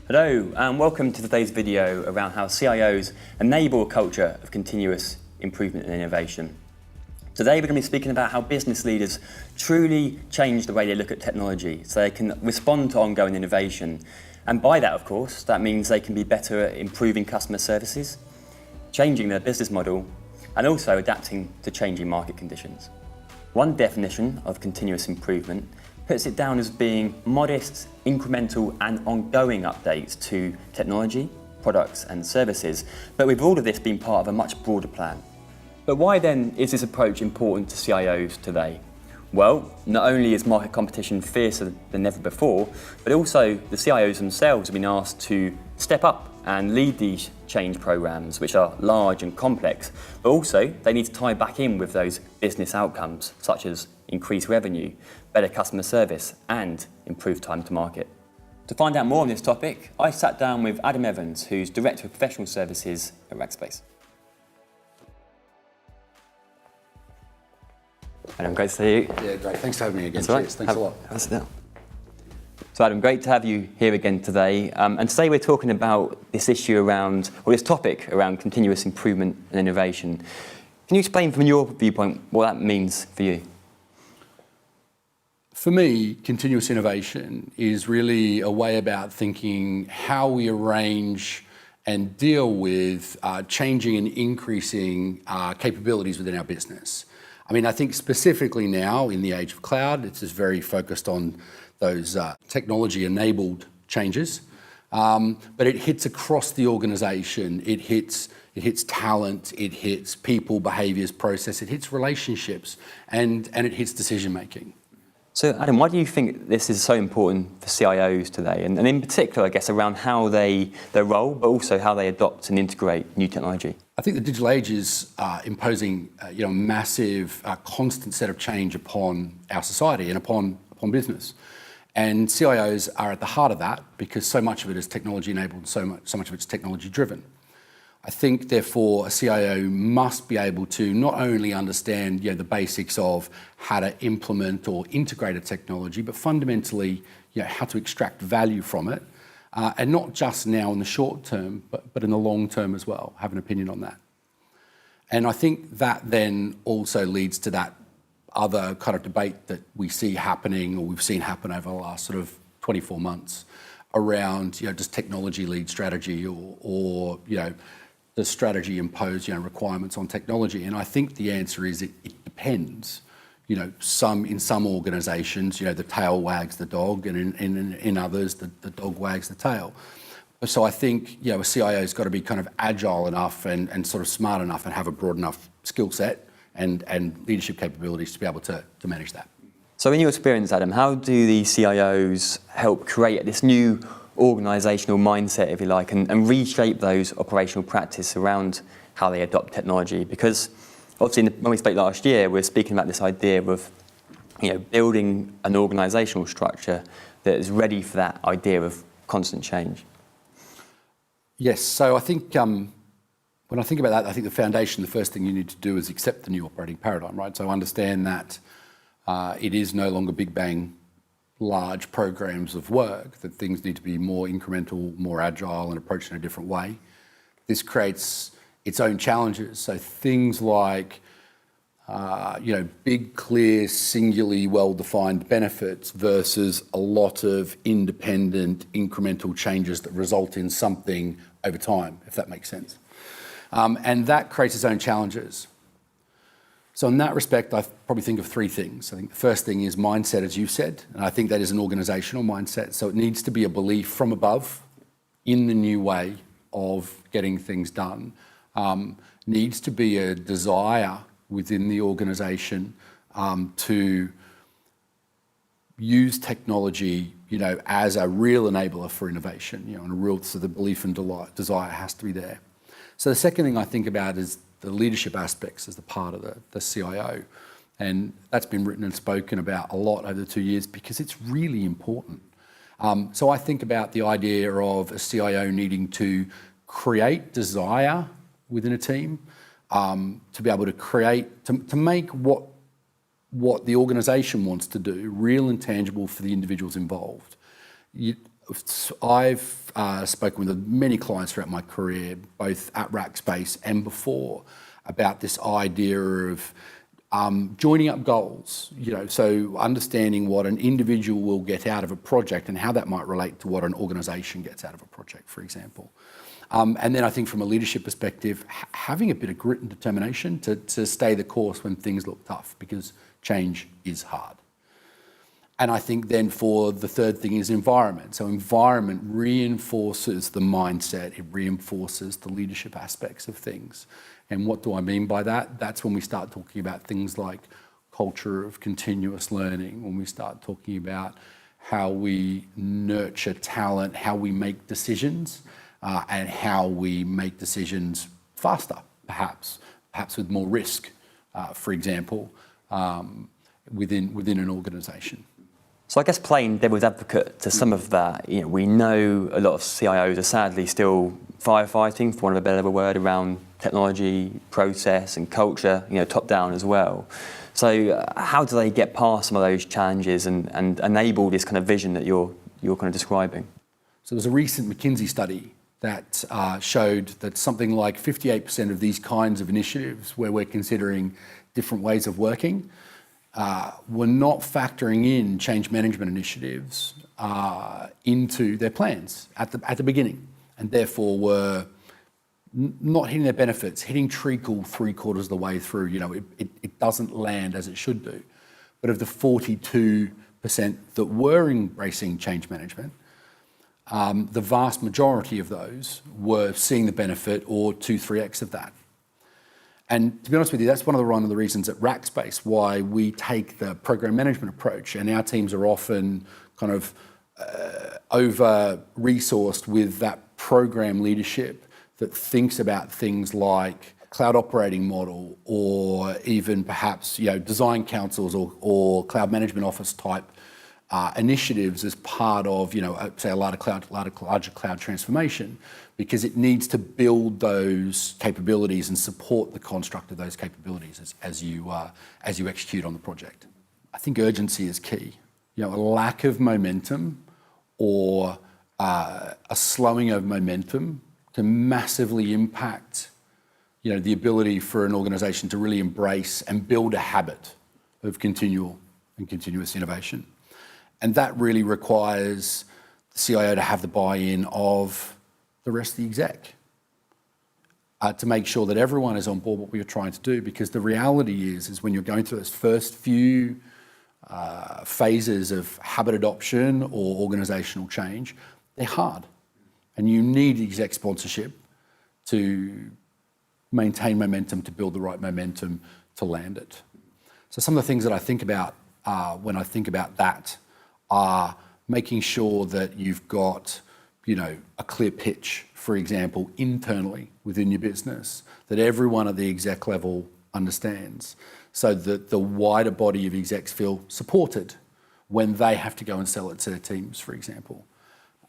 Hello and welcome to today's video around how CIOs enable a culture of continuous improvement and innovation. Today we're going to be speaking about how business leaders truly change the way they look at technology so they can respond to ongoing innovation. And by that, of course, that means they can be better at improving customer services, changing their business model, and also adapting to changing market conditions. One definition of continuous improvement puts it down as being modest, incremental and ongoing updates to technology, products and services, but with all of this being part of a much broader plan. But why then is this approach important to CIOs today? Well, not only is market competition fiercer than ever before, but also the CIOs themselves have been asked to step up and lead these change programs, which are large and complex, but also they need to tie back in with those business outcomes, such as increased revenue, better customer service, and improved time to market. To find out more on this topic, I sat down with Adam Evans, who's Director of Professional Services at Rackspace. Adam, great to see you. Yeah, great. Thanks for having me again. That's right. Cheers. Thanks a lot. Have a sit down. So Adam, great to have you here again today. And today we're talking about this issue around, or this topic around continuous improvement and innovation. Can you explain from your viewpoint what that means for you? For me, continuous innovation is really a way about thinking how we arrange and deal with changing and increasing capabilities within our business. I mean, I think specifically now in the age of cloud, it's just very focused on those technology-enabled changes, but it hits across the organisation. It hits talent, it hits people, behaviours, process, it hits relationships, and it hits decision-making. So Adam, why do you think this is so important for CIOs today? And in particular, I guess, around how their role, but also how they adopt and integrate new technology? I think the digital age is imposing a massive, constant set of change upon our society and upon business. And CIOs are at the heart of that because so much of it is technology-enabled, so much of it's technology-driven. I think, therefore, a CIO must be able to not only understand the basics of how to implement or integrate a technology, but fundamentally how to extract value from it, and not just now in the short term, but in the long term as well, have an opinion on that. And I think that then also leads to that other kind of debate that we see happening, or we've seen happen over the last sort of 24 months around, does technology lead strategy, or does strategy impose requirements on technology? And I think the answer is it depends. In some organisations, the tail wags the dog, and in others, the dog wags the tail. So I think a CIO's got to be kind of agile enough and sort of smart enough and have a broad enough skill set and leadership capabilities to be able to manage that. So in your experience, Adam, how do the CIOs help create this new organisational mindset, if you like, and reshape those operational practices around how they adopt technology? Because obviously when we spoke last year, we were speaking about this idea of building an organisational structure that is ready for that idea of constant change. Yes, so I think when I think about that, I think the foundation, the first thing you need to do is accept the new operating paradigm, right? So understand that it is no longer big bang, large programs of work, that things need to be more incremental, more agile and approached in a different way. This creates its own challenges. So things like, big, clear, singularly well-defined benefits versus a lot of independent, incremental changes that result in something over time, if that makes sense. And that creates its own challenges. So in that respect, I probably think of three things. I think the first thing is mindset, as you said, and I think that is an organisational mindset. So it needs to be a belief from above in the new way of getting things done. Needs to be a desire within the organisation to use technology, as a real enabler for innovation, and a real, so the belief and desire has to be there. So the second thing I think about is the leadership aspects as the part of the CIO. And that's been written and spoken about a lot over the 2 years because it's really important. So I think about the idea of a CIO needing to create desire within a team, to be able to create, to make what the organisation wants to do real and tangible for the individuals involved. I've spoken with many clients throughout my career, both at Rackspace and before, about this idea of joining up goals. So understanding what an individual will get out of a project and how that might relate to what an organisation gets out of a project, for example. And then I think from a leadership perspective, having a bit of grit and determination to stay the course when things look tough, because change is hard. And I think then for the third thing is environment. So environment reinforces the mindset, it reinforces the leadership aspects of things. And what do I mean by that? That's when we start talking about things like culture of continuous learning, when we start talking about how we nurture talent, how we make decisions, and how we make decisions faster, perhaps with more risk, for example, within an organisation. So I guess playing devil's advocate to some of that, we know a lot of CIOs are sadly still firefighting, for want of a better word, around technology, process and culture, top down as well. So how do they get past some of those challenges and enable this kind of vision that you're kind of describing? So there's a recent McKinsey study that showed that something like 58% of these kinds of initiatives where we're considering different ways of working were not factoring in change management initiatives into their plans at the beginning, and therefore were not hitting their benefits, hitting treacle 3/4 of the way through. It doesn't land as it should do. But of the 42% that were embracing change management, the vast majority of those were seeing the benefit or 2-3x of that. And to be honest with you, that's one of the reasons at Rackspace why we take the program management approach, and our teams are often kind of over-resourced with that program leadership that thinks about things like cloud operating model, or even perhaps design councils or cloud management office type initiatives as part of say a larger cloud transformation, because it needs to build those capabilities and support the construct of those capabilities as you execute on the project. I think urgency is key. A lack of momentum or a slowing of momentum can massively impact the ability for an organisation to really embrace and build a habit of continual and continuous innovation. And that really requires the CIO to have the buy-in of the rest of the exec to make sure that everyone is on board what we are trying to do. Because the reality is when you're going through those first few phases of habit adoption or organisational change, they're hard. And you need exec sponsorship to maintain momentum, to build the right momentum to land it. So some of the things that I think about when I think about that are making sure that you've got, a clear pitch, for example, internally within your business, that everyone at the exec level understands, so that the wider body of execs feel supported when they have to go and sell it to their teams, for example.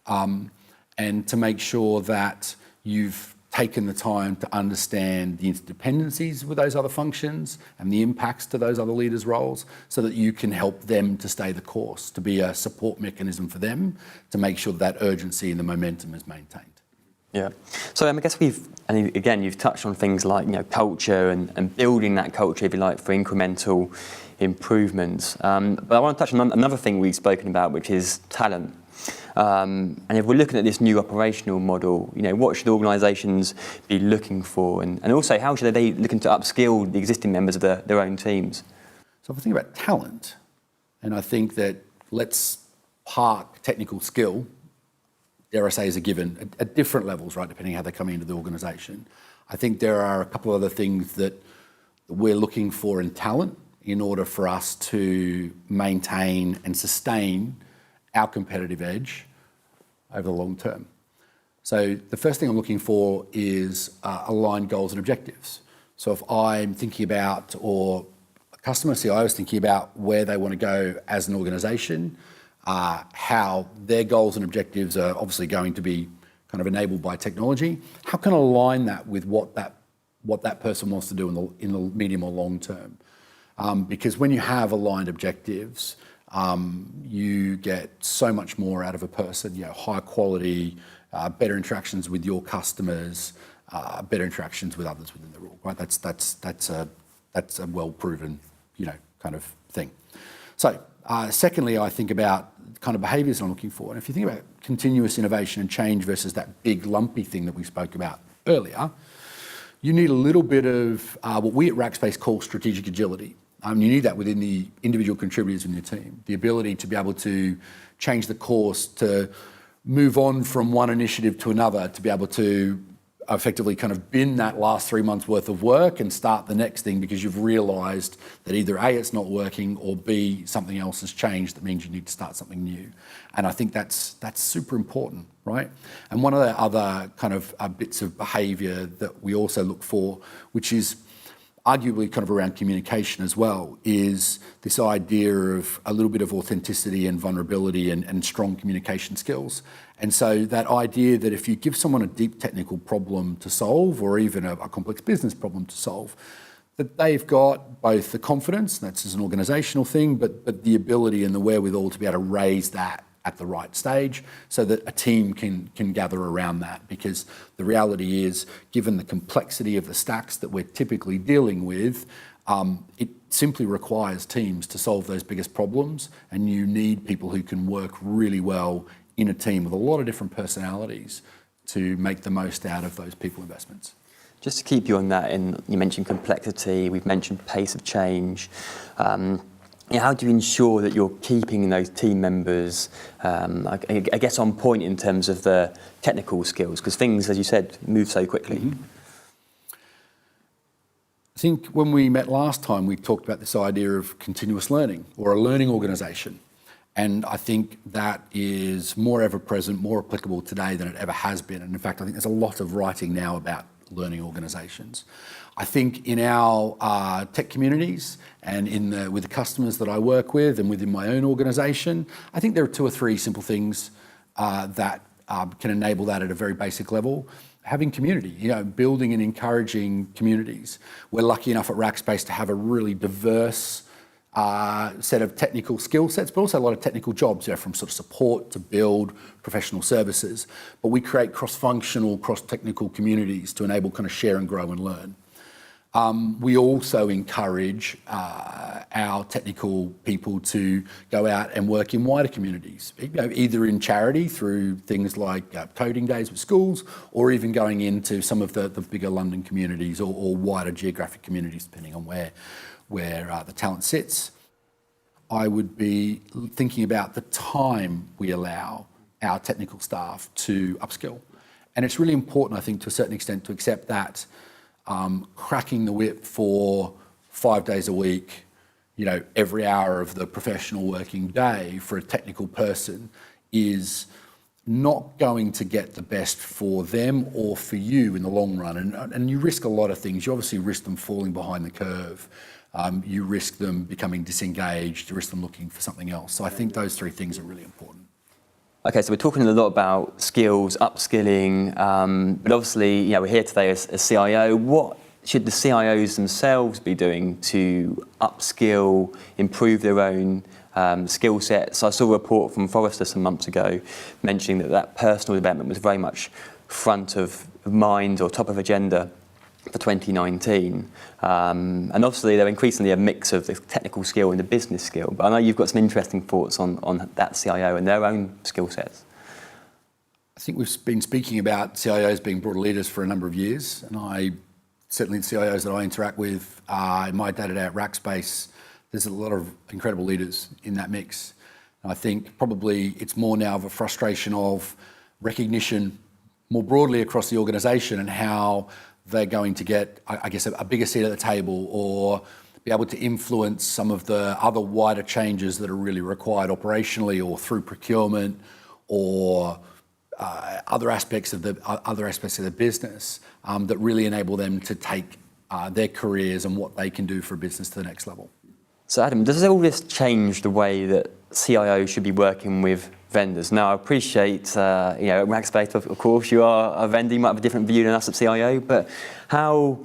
And to make sure that you've taken the time to understand the interdependencies with those other functions and the impacts to those other leaders' roles, so that you can help them to stay the course, to be a support mechanism for them, to make sure that urgency and the momentum is maintained. Yeah. So I guess you've touched on things like culture and building that culture, if you like, for incremental improvements. But I want to touch on another thing we've spoken about, which is talent. And if we're looking at this new operational model, what should organisations be looking for, and also how should they be looking to upskill the existing members of their own teams? So if I think about talent, and I think that let's park technical skill, dare I say, as a given at different levels, right, depending on how they come into the organisation. I think there are a couple of other things that we're looking for in talent in order for us to maintain and sustain our competitive edge over the long term. So the first thing I'm looking for is aligned goals and objectives. So if I'm thinking about, or a customer CIO is thinking about where they want to go as an organisation, how their goals and objectives are obviously going to be kind of enabled by technology, how can I align that with what that person wants to do in the medium or long term? Because when you have aligned objectives, You get so much more out of a person, higher quality, better interactions with your customers, better interactions with others within the role, right? That's a well-proven, kind of thing. So, secondly, I think about kind of behaviours I'm looking for. And if you think about continuous innovation and change versus that big lumpy thing that we spoke about earlier, you need a little bit of what we at Rackspace call strategic agility. You need that within the individual contributors in your team, the ability to be able to change the course, to move on from one initiative to another, to be able to effectively kind of bin that last 3 months worth of work and start the next thing because you've realised that either A, it's not working, or B, something else has changed that means you need to start something new. And I think that's super important, right? And one of the other kind of bits of behaviour that we also look for, which is arguably kind of around communication as well, is this idea of a little bit of authenticity and vulnerability and strong communication skills. And so that idea that if you give someone a deep technical problem to solve, or even a complex business problem to solve, that they've got both the confidence, that's as an organisational thing, but the ability and the wherewithal to be able to raise that at the right stage so that a team can gather around that. Because the reality is, given the complexity of the stacks that we're typically dealing with, it simply requires teams to solve those biggest problems, and you need people who can work really well in a team with a lot of different personalities to make the most out of those people investments. Just to keep you on that, and you mentioned complexity, we've mentioned pace of change. How do you ensure that you're keeping those team members, I guess, on point in terms of the technical skills? Because things, as you said, move so quickly. Mm-hmm. I think when we met last time, we talked about this idea of continuous learning, or a learning organisation. And I think that is more ever present, more applicable today than it ever has been. And in fact, I think there's a lot of writing now about learning organisations. I think in our tech communities and with the customers that I work with and within my own organisation, I think there are 2 or 3 simple things that can enable that at a very basic level. Having community, building and encouraging communities. We're lucky enough at Rackspace to have a really diverse set of technical skill sets, but also a lot of technical jobs, from sort of support to build, professional services. But we create cross-functional, cross-technical communities to enable kind of share and grow and learn. We also encourage our technical people to go out and work in wider communities, either in charity through things like coding days with schools, or even going into some of the bigger London communities or wider geographic communities, depending on where the talent sits. I would be thinking about the time we allow our technical staff to upskill. And it's really important, I think, to a certain extent, to accept that cracking the whip for 5 days a week, every hour of the professional working day for a technical person is not going to get the best for them or for you in the long run. And you risk a lot of things. You obviously risk them falling behind the curve. You risk them becoming disengaged. You risk them looking for something else. So I think those 3 things are really important. Okay, so we're talking a lot about skills, upskilling, but obviously, we're here today as a CIO. What should the CIOs themselves be doing to upskill, improve their own skill sets? I saw a report from Forrester some months ago mentioning that personal development was very much front of mind or top of agenda for 2019. And obviously they're increasingly a mix of the technical skill and the business skill. But I know you've got some interesting thoughts on that CIO and their own skill sets. I think we've been speaking about CIOs being broader leaders for a number of years. And certainly the CIOs that I interact with in my day-to-day at Rackspace, there's a lot of incredible leaders in that mix. And I think probably it's more now of a frustration of recognition more broadly across the organisation and how they're going to get, I guess, a bigger seat at the table, or be able to influence some of the other wider changes that are really required operationally or through procurement or other aspects of the business that really enable them to take their careers and what they can do for a business to the next level. So Adam, does all this change the way that CIOs should be working with vendors? Now, I appreciate, at Rackspace, of course, you are a vendor, you might have a different view than us at CIO, but how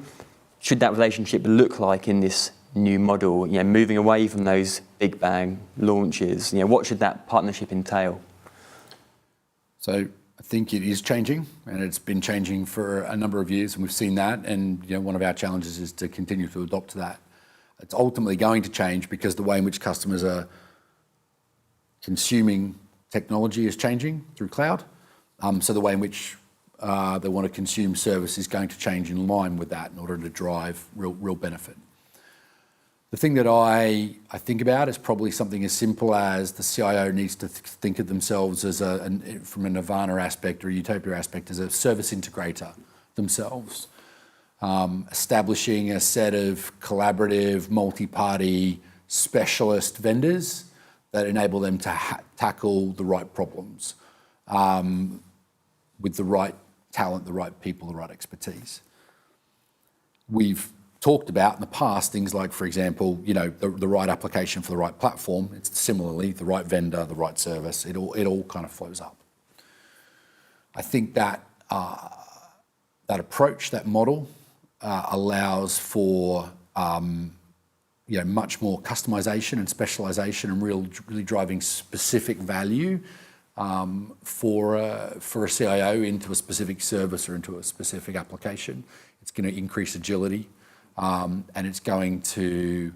should that relationship look like in this new model, moving away from those big bang launches? What should that partnership entail? So I think it is changing, and it's been changing for a number of years, and we've seen that. And one of our challenges is to continue to adopt to that. It's ultimately going to change because the way in which customers are consuming technology is changing through cloud. So the way in which they want to consume service is going to change in line with that in order to drive real benefit. The thing that I think about is probably something as simple as the CIO needs to think of themselves as from a nirvana aspect or a utopia aspect as a service integrator themselves, establishing a set of collaborative, multi-party specialist vendors that enable them to tackle the right problems with the right talent, the right people, the right expertise. We've talked about in the past things like, for example, the right application for the right platform. It's similarly the right vendor, the right service. It all kind of flows up. I think that that approach, that model, allows for much more customization and specialization and really driving specific value for a CIO into a specific service or into a specific application. It's going to increase agility. And it's going to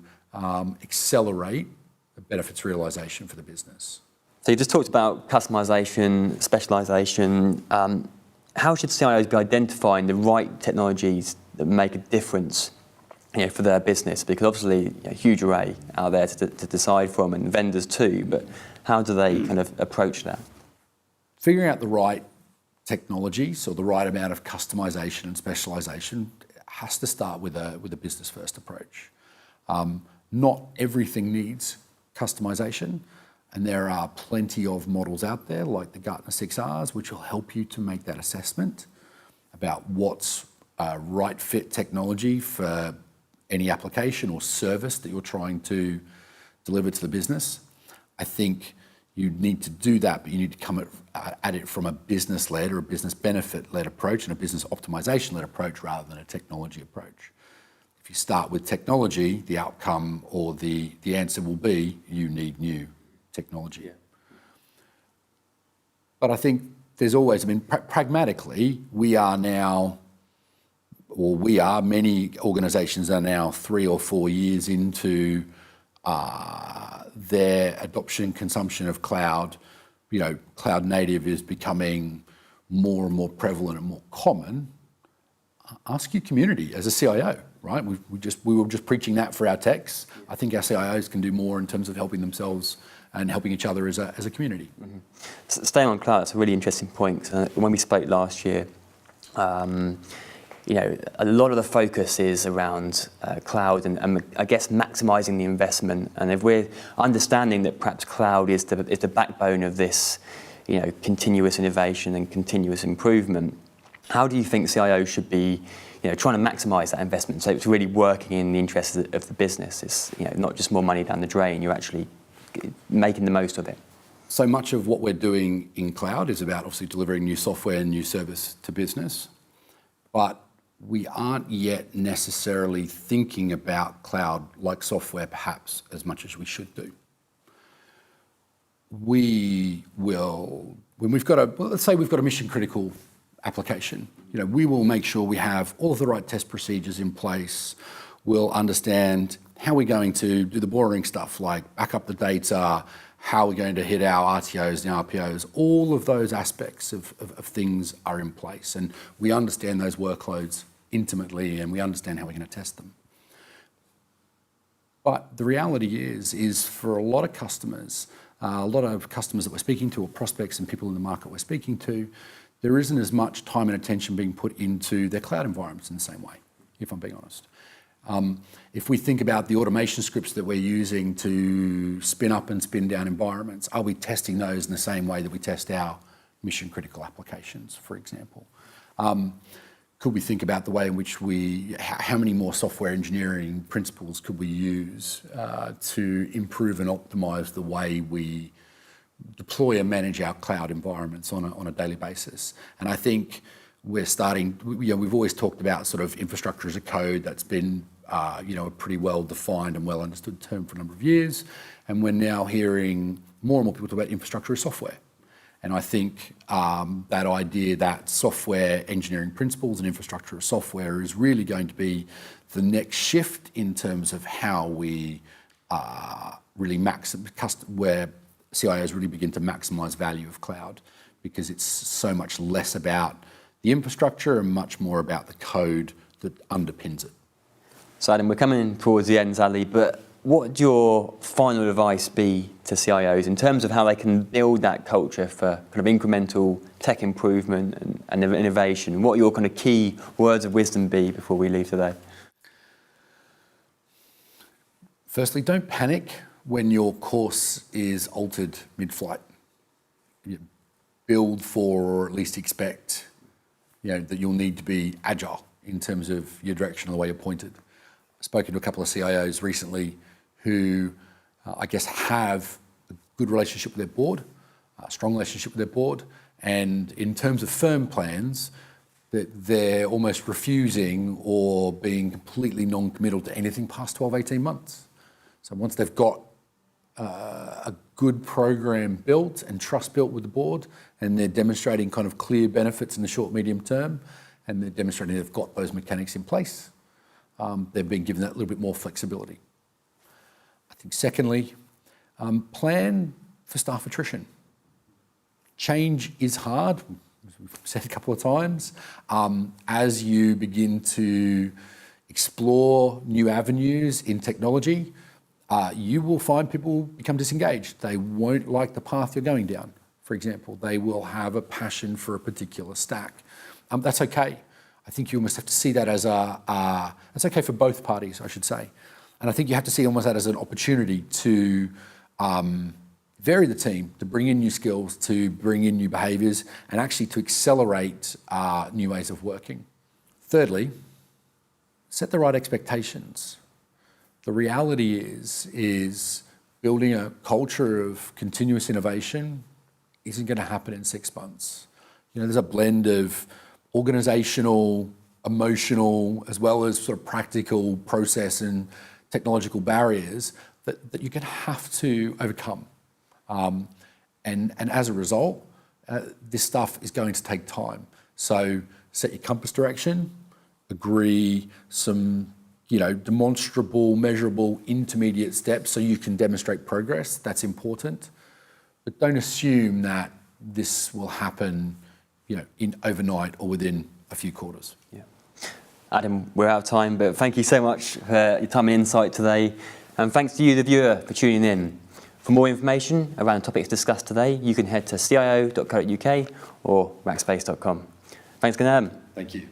accelerate the benefits realisation for the business. So you just talked about customisation, specialisation. How should CIOs be identifying the right technologies that make a difference for their business? Because obviously a huge array out there to decide from, and vendors too, but how do they kind of approach that? Figuring out the right technologies or the right amount of customisation and specialisation has to start with a business-first approach. Not everything needs customisation, and there are plenty of models out there like the Gartner 6Rs, which will help you to make that assessment about what's a right fit technology for any application or service that you're trying to deliver to the business. I think you need to do that, but you need to come at it from a business-led or a business benefit-led approach and a business optimization-led approach rather than a technology approach. If you start with technology, the outcome or the answer will be you need new technology. Yeah. But I think there's always, pragmatically, many organizations are now 3 or 4 years into their adoption and consumption of cloud. Cloud native is becoming more and more prevalent and more common. Ask your community as a CIO, right? We were just preaching that for our techs. I think our CIOs can do more in terms of helping themselves and helping each other as a community. Mm-hmm. So staying on cloud, that's a really interesting point. When we spoke last year, a lot of the focus is around cloud and I guess maximising the investment. And if we're understanding that perhaps cloud is the backbone of this, continuous innovation and continuous improvement, how do you think CIOs should be, trying to maximise that investment so it's really working in the interests of the business? It's not just more money down the drain. You're actually making the most of it. So much of what we're doing in cloud is about obviously delivering new software and new service to business, but we aren't yet necessarily thinking about cloud like software perhaps as much as we should do. We will, when let's say we've got a mission critical application, we will make sure we have all of the right test procedures in place. We'll understand how we're going to do the boring stuff like back up the data, how we're going to hit our RTOs and RPOs. All of those aspects of things are in place, and we understand those workloads intimately, and we understand how we're going to test them. But the reality is for a lot of customers that we're speaking to, or prospects and people in the market we're speaking to, there isn't as much time and attention being put into their cloud environments in the same way, if I'm being honest. If we think about the automation scripts that we're using to spin up and spin down environments, are we testing those in the same way that we test our mission critical applications, for example? Could we think about the way in which how many more software engineering principles could we use to improve and optimize the way we deploy and manage our cloud environments on a daily basis? And I think we're starting, we've always talked about sort of infrastructure as a code. That's been a pretty well-defined and well-understood term for a number of years. And we're now hearing more and more people talk about infrastructure as software. And I think that idea that software engineering principles and infrastructure as software is really going to be the next shift in terms of how we really where CIOs really begin to maximize value of cloud, because it's so much less about the infrastructure and much more about the code that underpins it. So Adam, we're coming towards the end, sadly, but what would your final advice be to CIOs in terms of how they can build that culture for kind of incremental tech improvement and innovation? What your kind of key words of wisdom be before we leave today? Firstly, don't panic when your course is altered mid-flight. You build for, or at least expect, that you'll need to be agile in terms of your direction or the way you're pointed. I've spoken to a couple of CIOs recently who I guess have a good relationship with their board, a strong relationship with their board, and in terms of firm plans, that they're almost refusing or being completely non-committal to anything past 12, 18 months. So once they've got a good program built and trust built with the board, and they're demonstrating kind of clear benefits in the short, medium term, and they're demonstrating they've got those mechanics in place, they've been given that little bit more flexibility. I think secondly, plan for staff attrition. Change is hard, as we've said a couple of times. As you begin to explore new avenues in technology, you will find people become disengaged. They won't like the path you're going down, for example. They will have a passion for a particular stack. That's okay. I think you almost have to see that as that's okay for both parties, I should say. And I think you have to see almost that as an opportunity to vary the team, to bring in new skills, to bring in new behaviours, and actually to accelerate new ways of working. Thirdly, set the right expectations. The reality is building a culture of continuous innovation isn't going to happen in 6 months. There's a blend of organisational, emotional, as well as sort of practical process and technological barriers that you're going to have to overcome. And as a result, this stuff is going to take time. So set your compass direction, agree some demonstrable, measurable, intermediate steps so you can demonstrate progress. That's important. But don't assume that this will happen, in overnight or within a few quarters. Yeah. Adam, we're out of time, but thank you so much for your time and insight today. And thanks to you, the viewer, for tuning in. For more information around topics discussed today, you can head to cio.co.uk or rackspace.com. Thanks again, Adam. Thank you.